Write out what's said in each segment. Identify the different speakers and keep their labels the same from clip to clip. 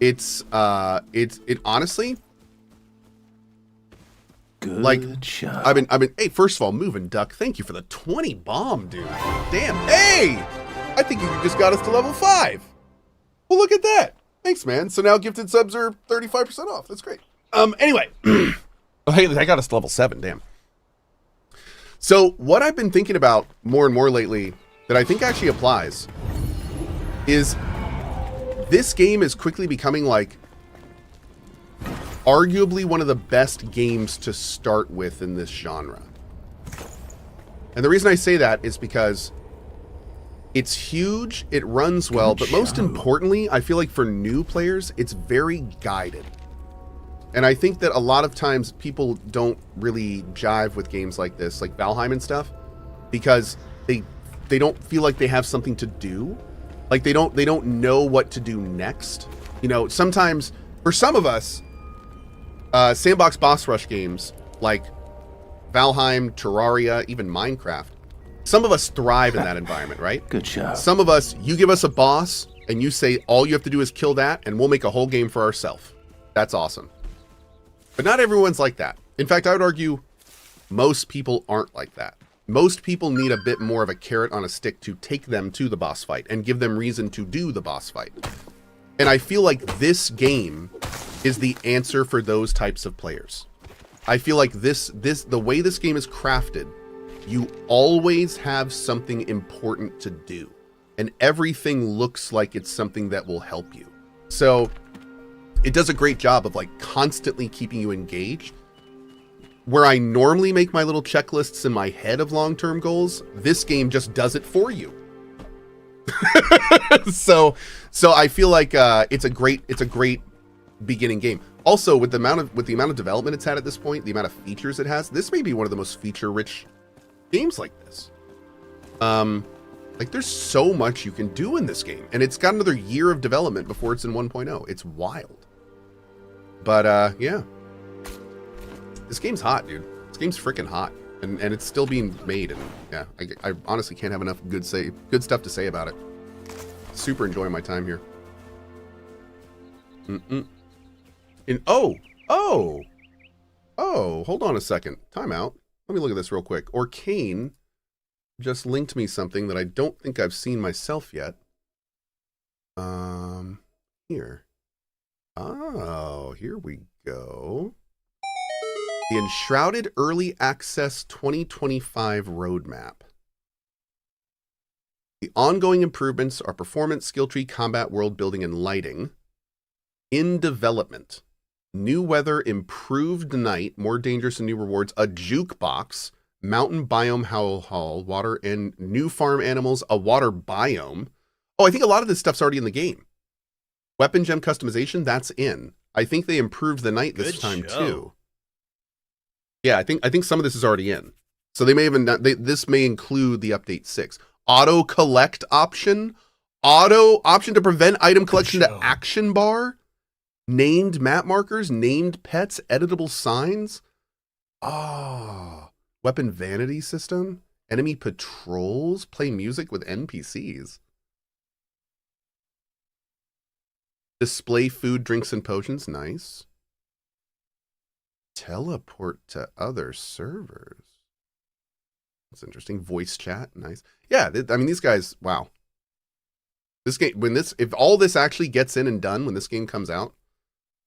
Speaker 1: It honestly,
Speaker 2: Good
Speaker 1: like,
Speaker 2: job.
Speaker 1: I've been, hey, first of all, moving duck, thank you for the 20 bomb, dude. Damn, hey, I think you just got us to level 5. Well, look at that. Thanks, man. So now gifted subs are 35% off. That's great. Anyway, oh, hey, I got us to level 7, damn. So what I've been thinking about more and more lately that I think actually applies is this game is quickly becoming like arguably one of the best games to start with in this genre. And the reason I say that is because it's huge, it runs well, but most importantly, I feel like for new players, it's very guided. And I think that a lot of times people don't really jive with games like this, like Valheim and stuff, because they don't feel like they have something to do. Like they don't know what to do next. You know, sometimes for some of us, sandbox boss rush games like Valheim, Terraria, even Minecraft, some of us thrive in that environment, right?
Speaker 2: Good job.
Speaker 1: Some of us, you give us a boss and you say all you have to do is kill that and we'll make a whole game for ourselves. That's awesome. But not everyone's like that. In fact, I would argue most people aren't like that. Most people need a bit more of a carrot on a stick to take them to the boss fight and give them reason to do the boss fight. And I feel like this game is the answer for those types of players. I feel like the way this game is crafted, you always have something important to do. And everything looks like it's something that will help you. So it does a great job of like constantly keeping you engaged. Where I normally make my little checklists in my head of long-term goals, this game just does it for you. so I feel like it's a great beginning game. Also, with the amount of development it's had at this point, the amount of features it has, this may be one of the most feature-rich games like this. Like there's so much you can do in this game, and it's got another year of development before it's in 1.0. It's wild. But yeah. This game's hot, dude. This game's freaking hot, and it's still being made. And yeah, I honestly can't have enough good stuff to say about it. Super enjoying my time here. And oh, hold on a second. Time out. Let me look at this real quick. Orcane just linked me something that I don't think I've seen myself yet. Here. Oh, here we go. The Enshrouded Early Access 2025 Roadmap. The ongoing improvements are performance, skill tree, combat, world building, and lighting. In development. New weather, improved night, more dangerous and new rewards, a jukebox, mountain biome howl hall, water and new farm animals, a water biome. Oh, I think a lot of this stuff's already in the game. Weapon gem customization, that's in. I think they improved the night this time too. Yeah, I think some of this is already in. So they may have this may include the update 6. Auto collect option, option to prevent item collection to action bar, named map markers, named pets, editable signs. Weapon vanity system, enemy patrols, play music with NPCs. Display food, drinks, and potions, nice. Teleport to other servers. That's interesting. Voice chat, nice. Yeah, I mean, these guys, wow. This game, if all this actually gets in and done when this game comes out,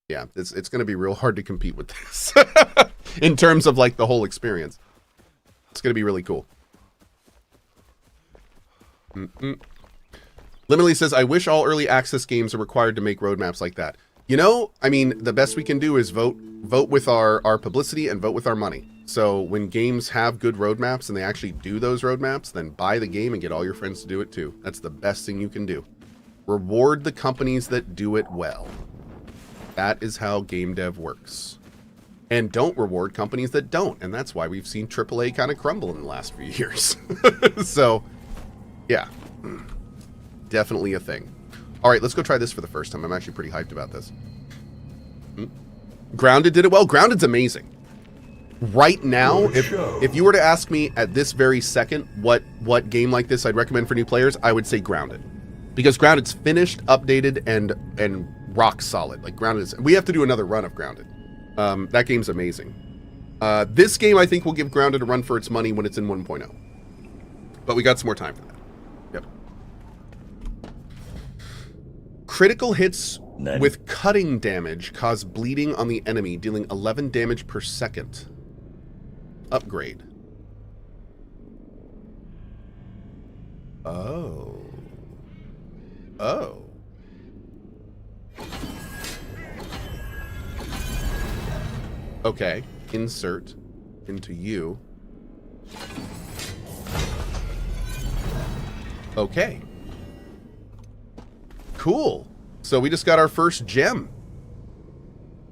Speaker 1: yeah, it's going to be real hard to compete with this in terms of like the whole experience. It's going to be really cool. Liminally says, I wish all early access games are required to make roadmaps like that. You know, I mean, the best we can do is vote with our publicity and vote with our money. So when games have good roadmaps and they actually do those roadmaps, then buy the game and get all your friends to do it too. That's the best thing you can do. Reward the companies that do it well. That is how game dev works. And don't reward companies that don't. And that's why we've seen AAA kind of crumble in the last few years. So, yeah. Definitely a thing. All right, let's go try this for the first time. I'm actually pretty hyped about this. Grounded did it well. Grounded's amazing. Right now, if you were to ask me at this very second what game like this I'd recommend for new players, I would say Grounded. Because Grounded's finished, updated, and rock solid. Like Grounded is, we have to do another run of Grounded. That game's amazing. This game I think will give Grounded a run for its money when it's in 1.0. But we got some more time for that. Yep. Critical hits with cutting damage cause bleeding on the enemy, dealing 11 damage per second. Upgrade. Oh. Oh. Okay. Insert into you. Okay. Cool. So we just got our first gem.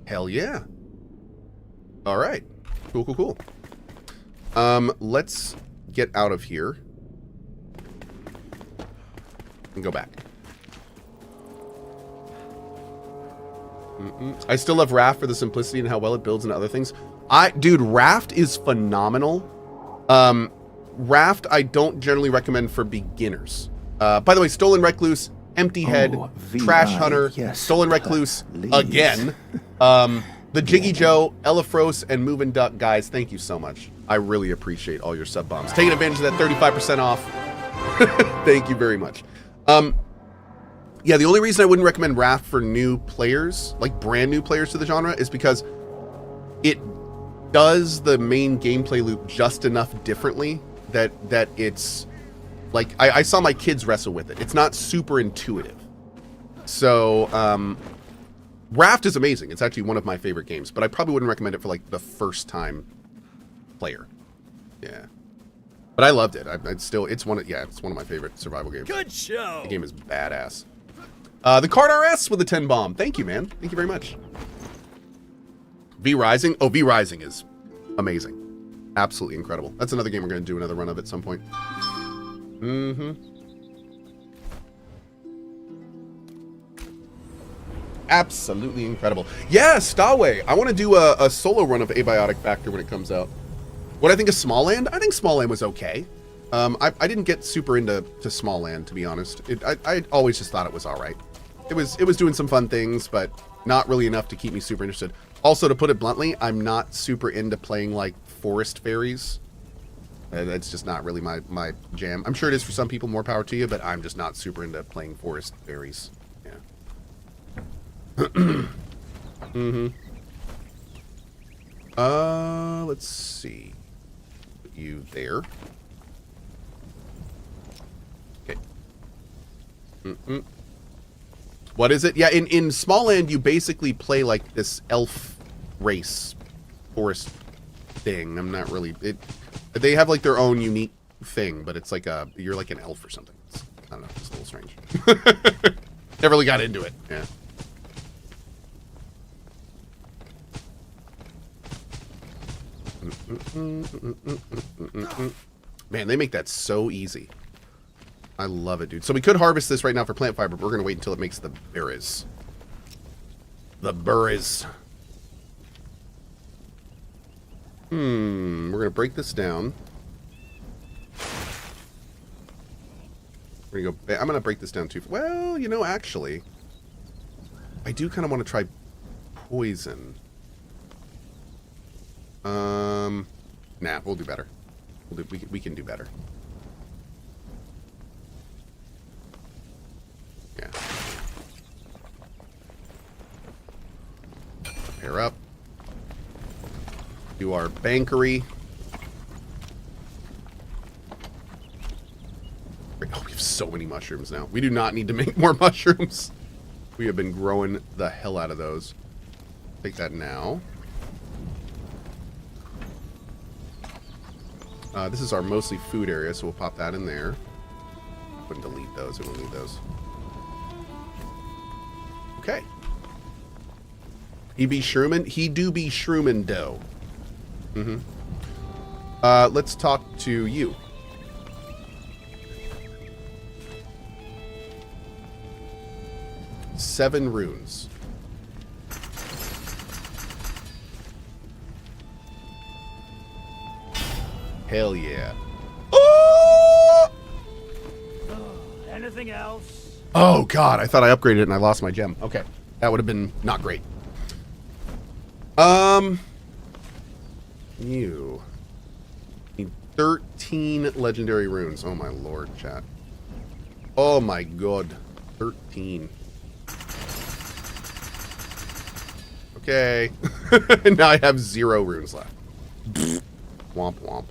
Speaker 1: Hell yeah. All right. Cool, cool, cool. Let's get out of here and go back. I still love Raft for the simplicity and how well it builds into other things. Dude, Raft is phenomenal. Raft I don't generally recommend for beginners. By the way, Stolen Recluse, Empty Head, Trash Hunter, yes, Stolen Recluse again. The Jiggy Joe, Elifros, and Moving Duck guys, thank you so much. I really appreciate all your sub bombs. Taking advantage of that 35% off. Thank you very much. Yeah, the only reason I wouldn't recommend Raft for new players, like brand new players to the genre, is because it does the main gameplay loop just enough differently that it's like I saw my kids wrestle with it. It's not super intuitive. So Raft is amazing. It's actually one of my favorite games, but I probably wouldn't recommend it for like the first time player. Yeah. But I loved it. It's one of my favorite survival games.
Speaker 2: Good show.
Speaker 1: The game is badass. The Card RS with the 10 bomb. Thank you, man. Thank you very much. V Rising. Oh, V Rising is amazing. Absolutely incredible. That's another game we're going to do another run of at some point. Absolutely incredible. Yeah, Staway. I want to do a solo run of Abiotic Factor when it comes out. What I think of Smallland? I think Smallland was okay. I didn't get super into Smallland, to be honest. I always just thought it was all right. It was doing some fun things, but not really enough to keep me super interested. Also, to put it bluntly, I'm not super into playing like forest fairies. That's just not really my jam. I'm sure it is for some people, more power to you, but I'm just not super into playing forest fairies. Yeah. Let's see. Put you there. Okay. What is it? Yeah, in Smallland, you basically play like this elf race forest thing. I'm not really... They have like their own unique thing, but it's like you're like an elf or something. I don't know, it's a little strange. Never really got into it, yeah. Man, they make that so easy. I love it, dude. So we could harvest this right now for plant fiber, but we're going to wait until it makes the berries. The berries. We're going to break this down. We're going to go... I'm going to break this down too. Well, you know, actually, I do kind of want to try poison. Nah, we'll do better. We can do better. Yeah. Pair up. Do our bankery. Oh, we have so many mushrooms now. We do not need to make more mushrooms. We have been growing the hell out of those. Take that now. This is our mostly food area, so we'll pop that in there. Wouldn't delete those. We won't need those. Okay. He be shroomin'? He do be shroomin' dough. Let's talk to you. Seven runes. Hell yeah. Oh!
Speaker 2: Anything else?
Speaker 1: Oh god, I thought I upgraded it and I lost my gem. Okay. That would have been not great. You need 13 legendary runes. Oh my lord, chat. Oh my god. 13. Okay. Now I have 0 runes left. Womp womp.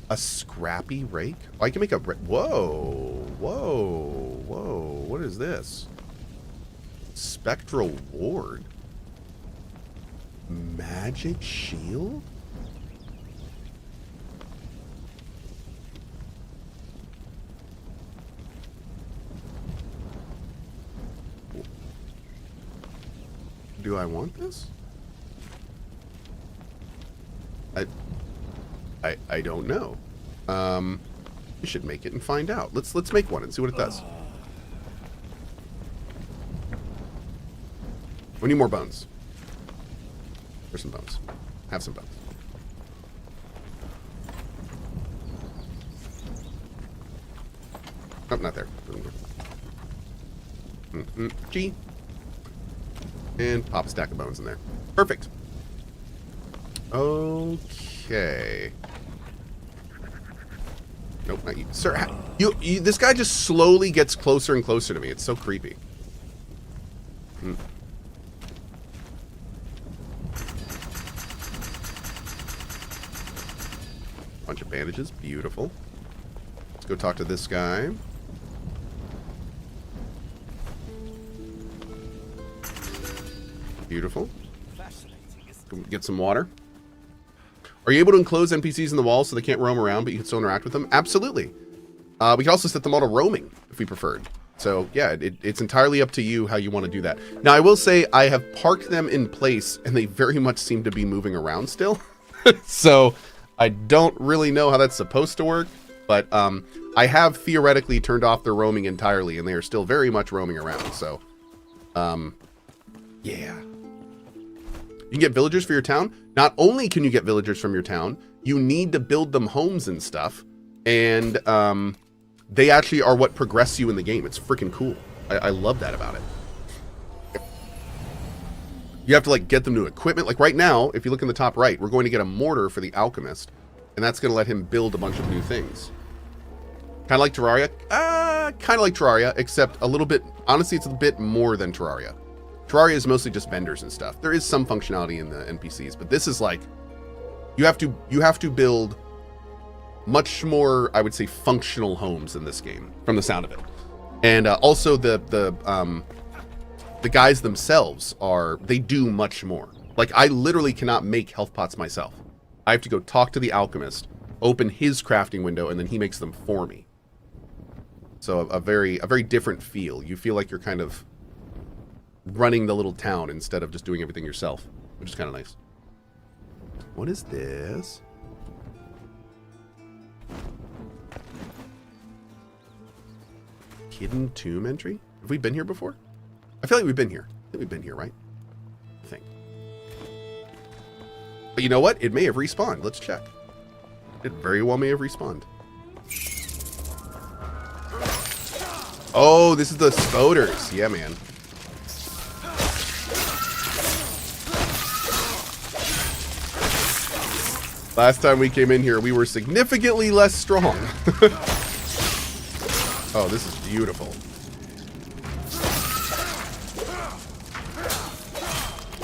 Speaker 1: A scrappy rake? Oh, I can make a... Whoa. Whoa. Whoa. What is this? Spectral ward. Magic shield? Do I want this? I don't know. We should make it and find out. Let's make one and see what it does. We need more bones. There's some bones. Have some bones. Oh, not there. G. And pop a stack of bones in there. Perfect. Okay. Nope, not you. Sir, you this guy just slowly gets closer and closer to me. It's so creepy. Bunch of bandages. Beautiful. Let's go talk to this guy. Beautiful. Get some water. Are you able to enclose NPCs in the wall so they can't roam around, but you can still interact with them? Absolutely. We can also set them all to roaming if we preferred. So yeah, it's entirely up to you how you want to do that. Now I will say I have parked them in place and they very much seem to be moving around still. So I don't really know how that's supposed to work, but I have theoretically turned off their roaming entirely and they are still very much roaming around. So yeah. You can get villagers for your town. Not only can you get villagers from your town, you need to build them homes and stuff. And they actually are what progress you in the game. It's freaking cool. I love that about it. You have to like get them new equipment. Like right now, if you look in the top right, we're going to get a mortar for the alchemist. And that's going to let him build a bunch of new things. Kind of like Terraria. Kind of like Terraria, except a little bit, honestly, it's a bit more than Terraria. Terraria is mostly just vendors and stuff. There is some functionality in the NPCs, but this is like you have to build much more, I would say, functional homes in this game from the sound of it. And also the guys themselves they do much more. Like I literally cannot make health pots myself. I have to go talk to the alchemist, open his crafting window, and then he makes them for me. So a very different feel. You feel like you're kind of running the little town instead of just doing everything yourself, which is kind of nice. What is this? Hidden tomb entry? Have we been here before? I feel like we've been here. I think we've been here, right? I think. But you know what? It may have respawned. Let's check. It very well may have respawned. Oh, this is the spoders. Yeah, man. Last time we came in here, we were significantly less strong. Oh, this is beautiful.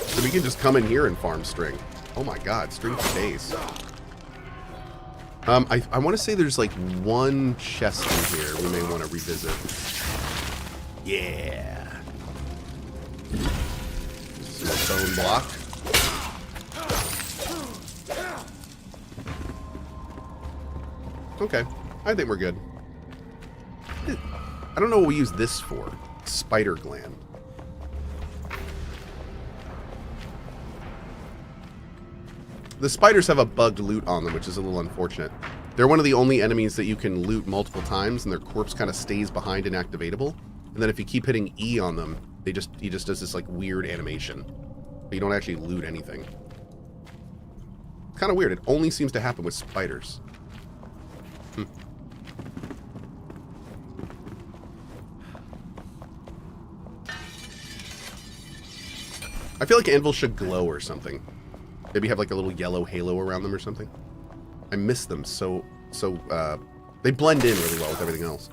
Speaker 1: So we can just come in here and farm string. Oh my god, string for days. I want to say there's like one chest in here we may want to revisit. Yeah. Some bone block. Okay, I think we're good. I don't know what we use this for. Spider gland. The spiders have a bugged loot on them, which is a little unfortunate. They're one of the only enemies that you can loot multiple times, and their corpse kind of stays behind inactivatable. And then if you keep hitting E on them, he just does this like weird animation. But you don't actually loot anything. Kind of weird. It only seems to happen with spiders. I feel like anvils should glow or something. Maybe have like a little yellow halo around them or something. I miss them so they blend in really well with everything else.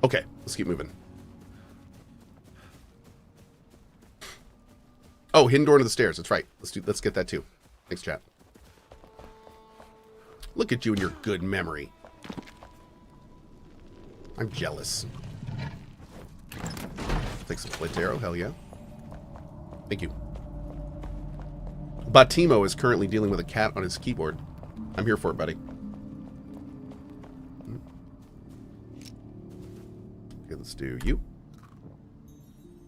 Speaker 1: Okay, let's keep moving. Oh, hidden door to the stairs. That's right. Let's get that too. Thanks, chat. Look at you and your good memory. I'm jealous. Take some flint arrow. Hell yeah. Thank you. Batimo is currently dealing with a cat on his keyboard. I'm here for it, buddy. Okay, let's do you.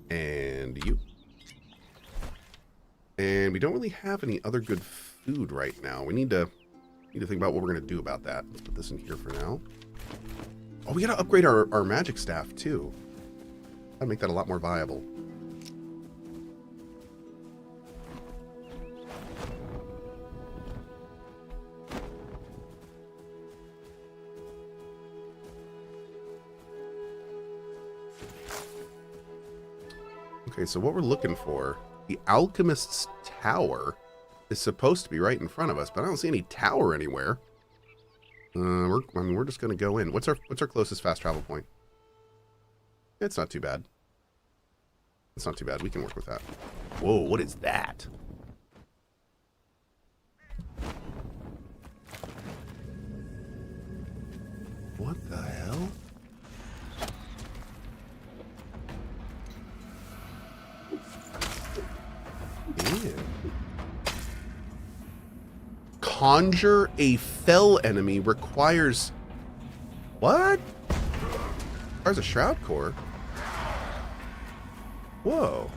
Speaker 1: And you. And we don't really have any other good food right now. We need to think about what we're going to do about that. Let's put this in here for now. Oh, we got to upgrade our magic staff, too. That'd make that a lot more viable. Okay, so what we're looking for, the Alchemist's Tower is supposed to be right in front of us, but I don't see any tower anywhere. We're just going to go in. What's our closest fast travel point? It's not too bad. It's not too bad. We can work with that. Whoa, what is that? What the hell? Ew. Conjure a fell enemy requires... What? Requires a Shroud Core? Whoa.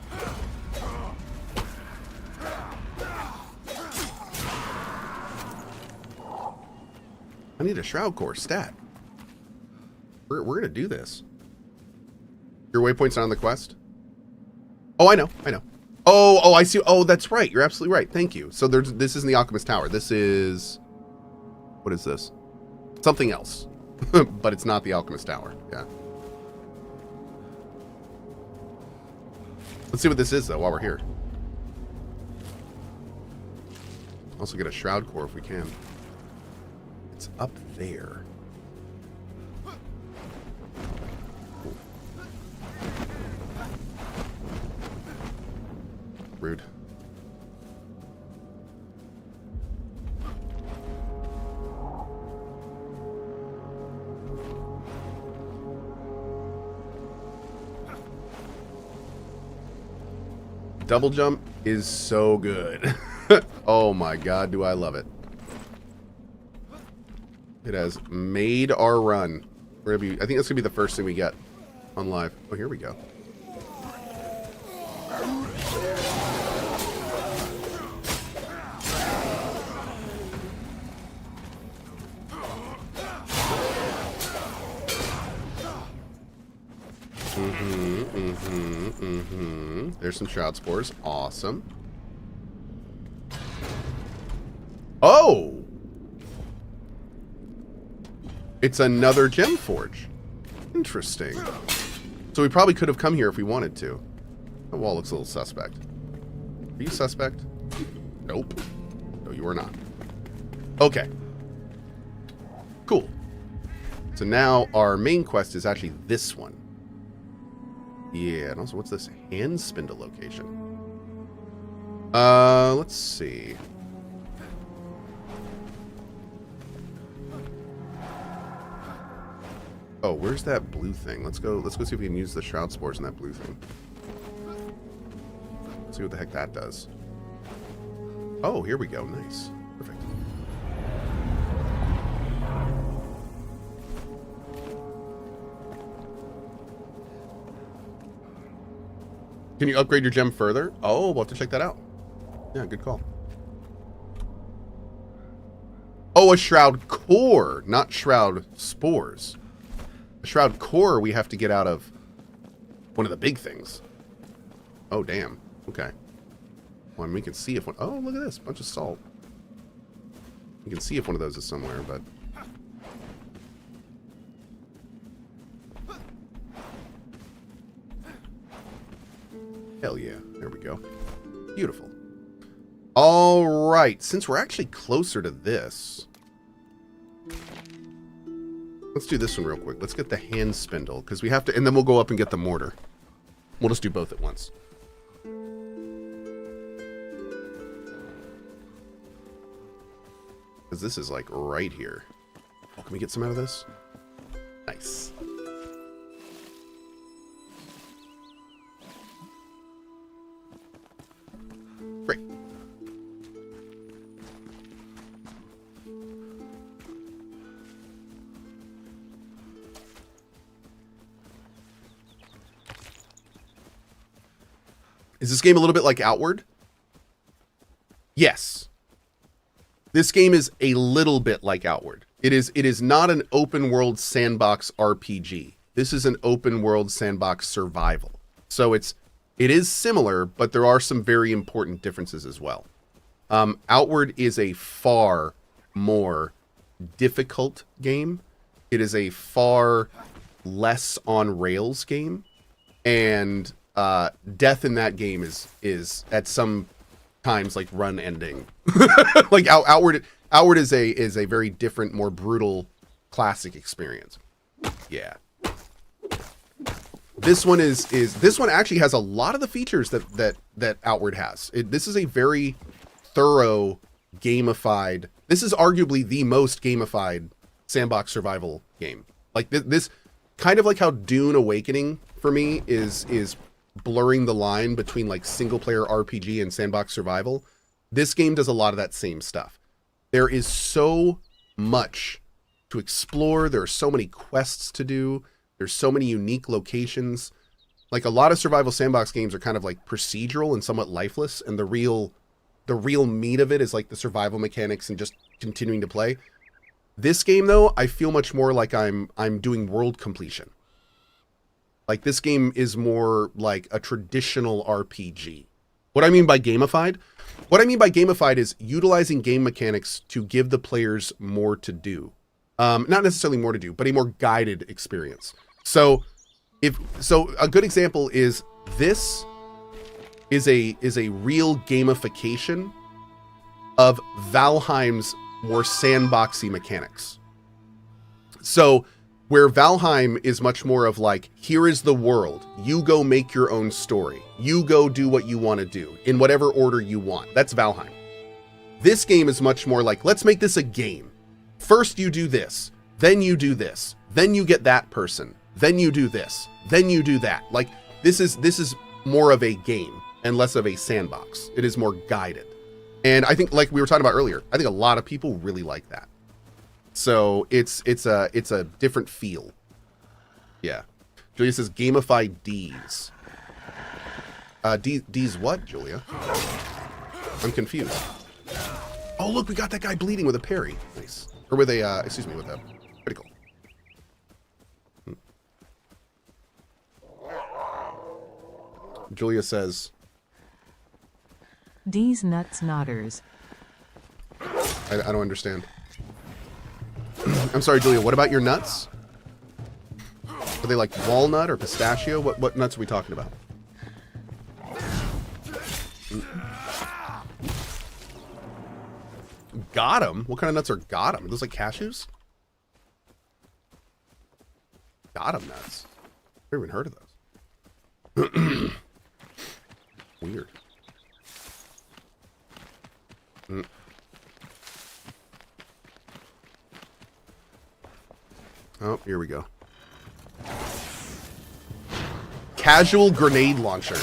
Speaker 1: I need a Shroud Core stat. We're gonna do this. Your waypoint's not on the quest? Oh, I know. Oh, I see. Oh, that's right. You're absolutely right. Thank you. So this isn't the Alchemist Tower. This is... What is this? Something else. But it's not the Alchemist Tower. Yeah. Let's see what this is, though, while we're here. Also get a Shroud Core if we can. It's up there. Cool. Rude. Double jump is so good. Oh my god, do I love it. It has made our run. We're gonna be, I think that's gonna be the first thing we get on live. Oh, here we go. There's some Shroud Spores. Awesome. Oh! It's another gem forge. Interesting. So we probably could have come here if we wanted to. The wall looks a little suspect. Are you suspect? Nope. No, you are not. Okay. Cool. So now our main quest is actually this one. Yeah, and also what's this hand spindle location? Let's see. Oh, where's that blue thing? Let's go see if we can use the Shroud Spores in that blue thing. Let's see what the heck that does. Oh, here we go. Nice. Perfect. Can you upgrade your gem further? Oh, we'll have to check that out. Yeah, good call. Oh, a Shroud Core, not Shroud Spores. A Shroud Core we have to get out of one of the big things. Oh, damn. Okay. Well, and we can see if one... Oh, look at this. Bunch of salt. You can see if one of those is somewhere, but... Hell yeah. There we go. Beautiful. All right, since we're actually closer to this, let's do this one real quick. Let's get the hand spindle, because we have to, and then we'll go up and get the mortar. We'll just do both at once. Because this is like right here. Oh, can we get some out of this? Nice. Great. Is this game a little bit like Outward? Yes. This game is a little bit like Outward. It is not an open world sandbox RPG. This is an open world sandbox survival. So it is similar, but there are some very important differences as well. Outward is a far more difficult game. It is a far less on rails game, and death in that game is at some times like run ending. Like Outward is a very different, more brutal classic experience. Yeah. This one this one actually has a lot of the features that Outward has. This is a very thorough gamified. This is arguably the most gamified sandbox survival game. Like this kind of like how Dune Awakening for me is blurring the line between like single player RPG and sandbox survival. This game does a lot of that same stuff. There is so much to explore. There are so many quests to do. There's so many unique locations. Like a lot of survival sandbox games are kind of like procedural and somewhat lifeless, and the real meat of it is like the survival mechanics and just continuing to play. This game though, I feel much more like I'm doing world completion. Like this game is more like a traditional RPG. What I mean by gamified? What I mean by gamified is utilizing game mechanics to give the players more to do. Not necessarily more to do, but a more guided experience. So a good example is this is a real gamification of Valheim's more sandboxy mechanics. So where Valheim is much more of like, here is the world. You go make your own story. You go do what you want to do in whatever order you want. That's Valheim. This game is much more like, let's make this a game. First you do this, then you do this, then you get that person, then you do this, then you do that. Like this is more of a game and less of a sandbox. It is more guided. And I think, like we were talking about earlier, I think a lot of people really like that. So it's a different feel. Yeah. Julia says gamified D's. D's what, Julia? I'm confused. Oh, look, we got that guy bleeding with a parry. Nice. Or with a, excuse me, with a critical. Julia says...
Speaker 2: D's nuts nodders.
Speaker 1: I don't understand. I'm sorry, Julia, what about your nuts? Are they like walnut or pistachio? What nuts are we talking about? Got 'em? What kind of nuts are got 'em? Are those like cashews? Got 'em nuts. I've never even heard of those. Weird. Oh, here we go. Casual grenade launcher.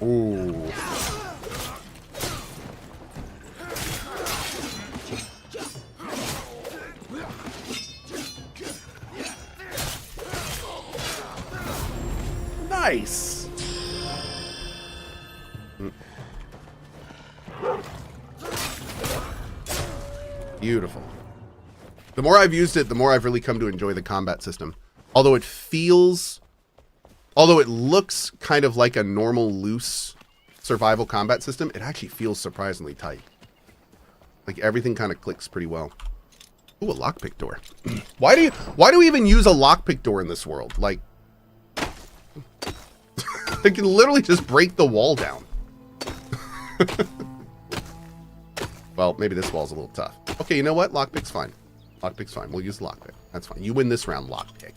Speaker 1: Ooh. Nice. Beautiful. The more I've used it, the more I've really come to enjoy the combat system. Although it looks kind of like a normal loose survival combat system, it actually feels surprisingly tight. Like, everything kind of clicks pretty well. Ooh, a lockpick door. Why do we even use a lockpick door in this world? Like, they can literally just break the wall down. Well, maybe this wall's a little tough. Okay, you know what? Lockpick's fine. Lockpick's fine. We'll use lockpick. That's fine. You win this round, lockpick.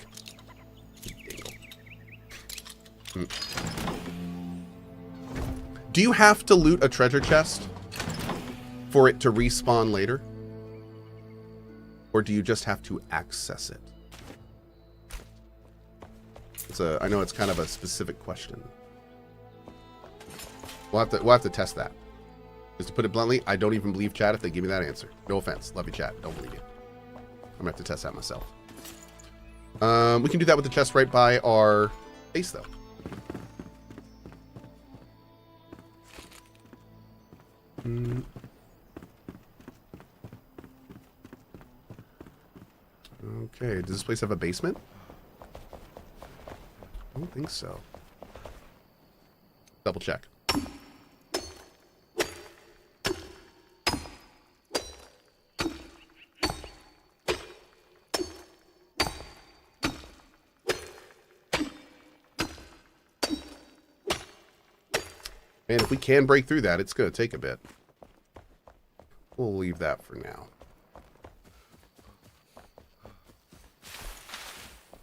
Speaker 1: Do you have to loot a treasure chest for it to respawn later? Or do you just have to access it? I know it's kind of a specific question. We'll have to test that. Just to put it bluntly, I don't even believe chat if they give me that answer. No offense. Love you, chat. Don't believe you. I'm gonna have to test that myself. We can do that with the chest right by our base, though. Okay, does this place have a basement? I don't think so. Double check. Man, if we can break through that, it's going to take a bit. We'll leave that for now.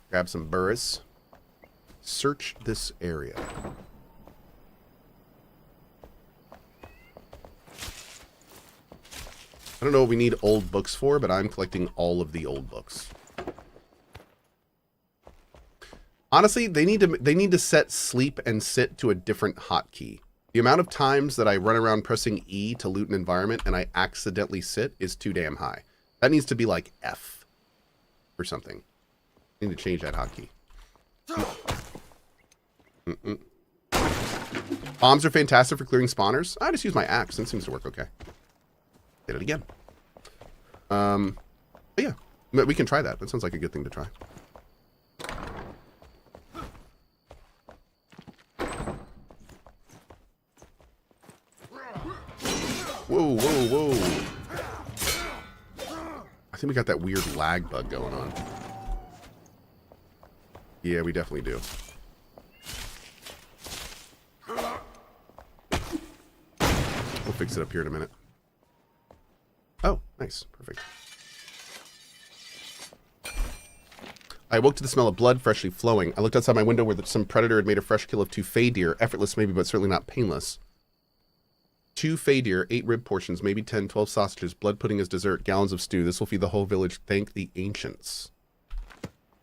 Speaker 1: Grab some burris. Search this area. I don't know what we need old books for, but I'm collecting all of the old books. Honestly, they need to set sleep and sit to a different hotkey. The amount of times that I run around pressing E to loot an environment and I accidentally sit is too damn high. That needs to be like F or something. I need to change that hotkey. Bombs are fantastic for clearing spawners. I just use my axe. That seems to work okay. Did it again. But yeah, we can try that. That sounds like a good thing to try. Whoa, whoa, whoa. I think we got that weird lag bug going on. Yeah, we definitely do. We'll fix it up here in a minute. Oh, nice. Perfect. I awoke to the smell of blood freshly flowing. I looked outside my window where some predator had made a fresh kill of 2 fey deer. Effortless maybe, but certainly not painless. 2 fey deer, 8 rib portions, maybe 10, 12 sausages, blood pudding as dessert, gallons of stew. This will feed the whole village. Thank the ancients.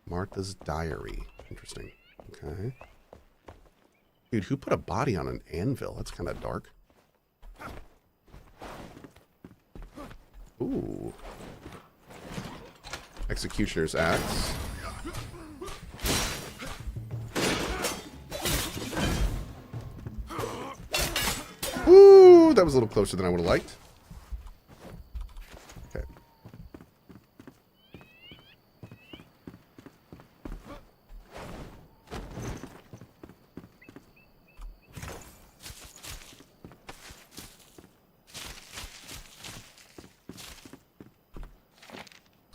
Speaker 1: Martha's diary. Interesting. Okay. Dude, who put a body on an anvil? That's kind of dark. Ooh. Executioner's axe. Ooh, that was a little closer than I would have liked. Okay.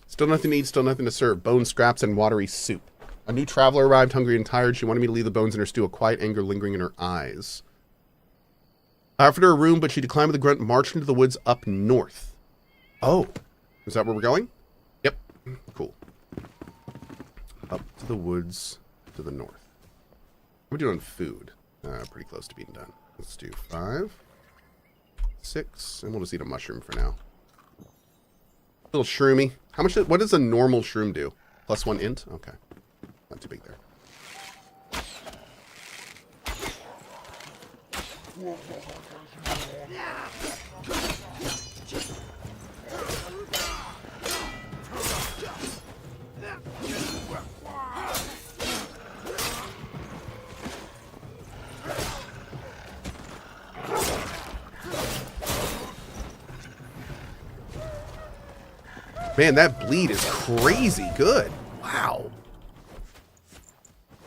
Speaker 1: Still nothing to eat, still nothing to serve. Bone scraps and watery soup. A new traveler arrived, hungry and tired. She wanted me to leave the bones in her stew, a quiet anger lingering in her eyes. I offered her a room, but she declined with a grunt and marched into the woods up north. Oh, is that where we're going? Yep. Cool. Up to the woods to the north. What are we doing on food? Pretty close to being done. Let's do 5, 6, and we'll just eat a mushroom for now. A little shroomy. How much? What does a normal shroom do? +1 int? Okay. Not too big there. Man, that bleed is crazy good. Wow.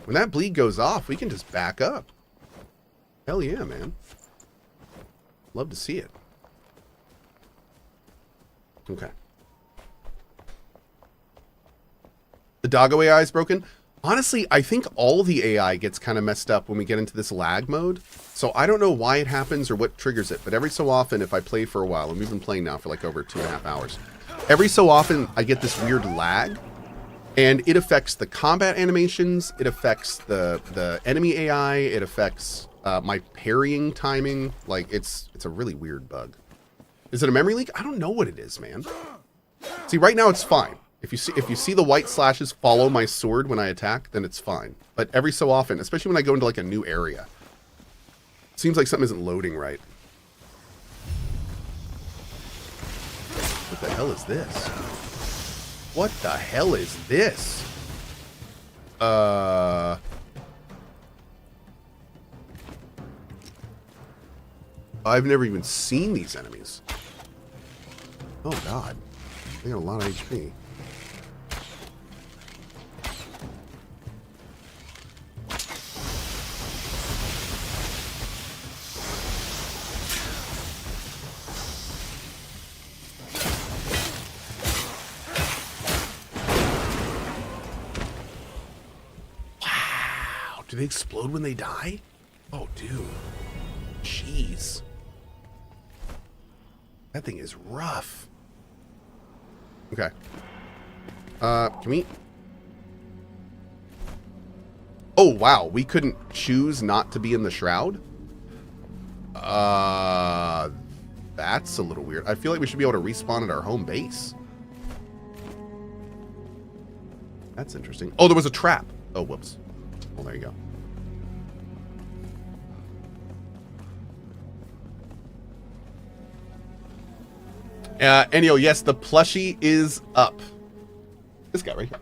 Speaker 1: When that bleed goes off, we can just back up. Hell yeah, man. Love to see it. Okay. The doggo AI is broken. Honestly, I think all the AI gets kind of messed up when we get into this lag mode. So I don't know why it happens or what triggers it. But every so often, if I play for a while, and we've been playing now for like over 2.5 hours, every so often I get this weird lag. And it affects the combat animations. It affects the enemy AI. It affects my parrying timing. Like, it's a really weird bug. Is it a memory leak? I don't know what it is, man. See, right now it's fine. If you see the white slashes follow my sword when I attack, then it's fine. But every so often, especially when I go into like a new area, it seems like something isn't loading right. What the hell is this? What the hell is this? I've never even seen these enemies. Oh god. They got a lot of HP. Wow. Do they explode when they die? Oh, dude. Jeez. That thing is rough. Okay. Can we... Oh, wow. We couldn't choose not to be in the shroud? That's a little weird. I feel like we should be able to respawn at our home base. That's interesting. Oh, there was a trap. Oh, whoops. Well, there you go. Enio, yes, the plushie is up. This guy right here.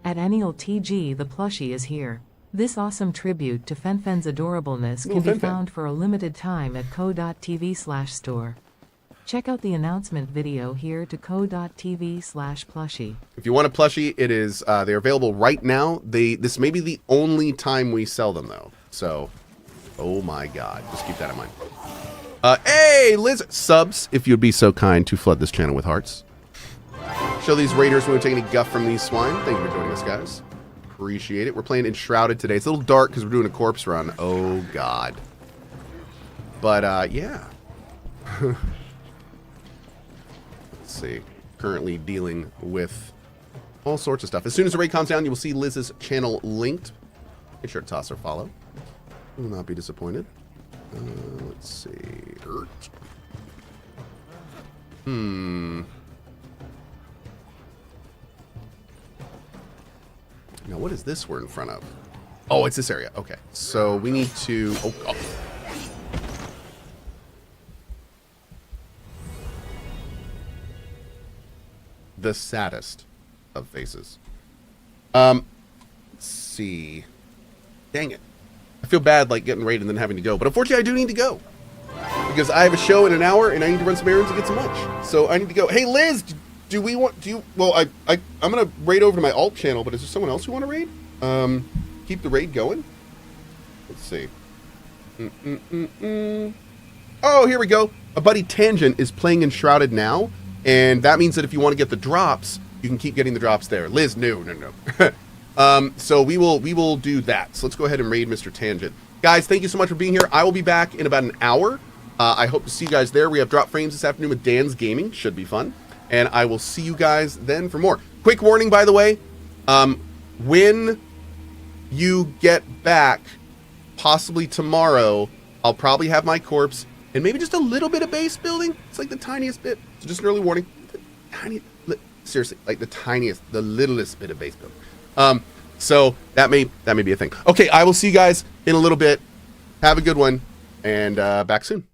Speaker 2: At Enio TG, the plushie is here. This awesome tribute to Fenfen's adorableness can be found for a limited time at cohh.tv/store. Check out the announcement video here to cohh.tv/plushie.
Speaker 1: If you want a plushie, it is they're available right now. This may be the only time we sell them though. So, oh my god, just keep that in mind. Hey, Liz, subs, if you'd be so kind to flood this channel with hearts. Show these raiders when we take any guff from these swine. Thank you for joining us, guys. Appreciate it. We're playing Enshrouded today. It's a little dark because we're doing a corpse run. Oh, God. But, yeah. Let's see. Currently dealing with all sorts of stuff. As soon as the raid calms down, you will see Liz's channel linked. Make sure to toss or follow. You will not be disappointed. Let's see. Now, what is this we're in front of? Oh, it's this area. Okay. So we need to... Oh. The saddest of faces. Let's see. Dang it. I feel bad like getting raided and then having to go, but unfortunately I do need to go because I have a show in an hour and I need to run some errands and get some lunch. So I need to go. Hey Liz, well, I'm gonna raid over to my alt channel, but is there someone else who want to raid? Keep the raid going. Let's see. Oh, here we go. A buddy Tangent is playing Enshrouded now, and that means that if you want to get the drops, you can keep getting the drops there. Liz, no. So we will do that. So let's go ahead and raid Mr. Tangent. Guys, thank you so much for being here. I will be back in about an hour. I hope to see you guys there. We have drop frames this afternoon with Dan's Gaming. Should be fun. And I will see you guys then for more. Quick warning, by the way. When you get back, possibly tomorrow, I'll probably have my corpse and maybe just a little bit of base building. It's like the tiniest bit. So just an early warning. Seriously, like the tiniest, the littlest bit of base building. So that may be a thing. Okay, I will see you guys in a little bit. Have a good one, and back soon.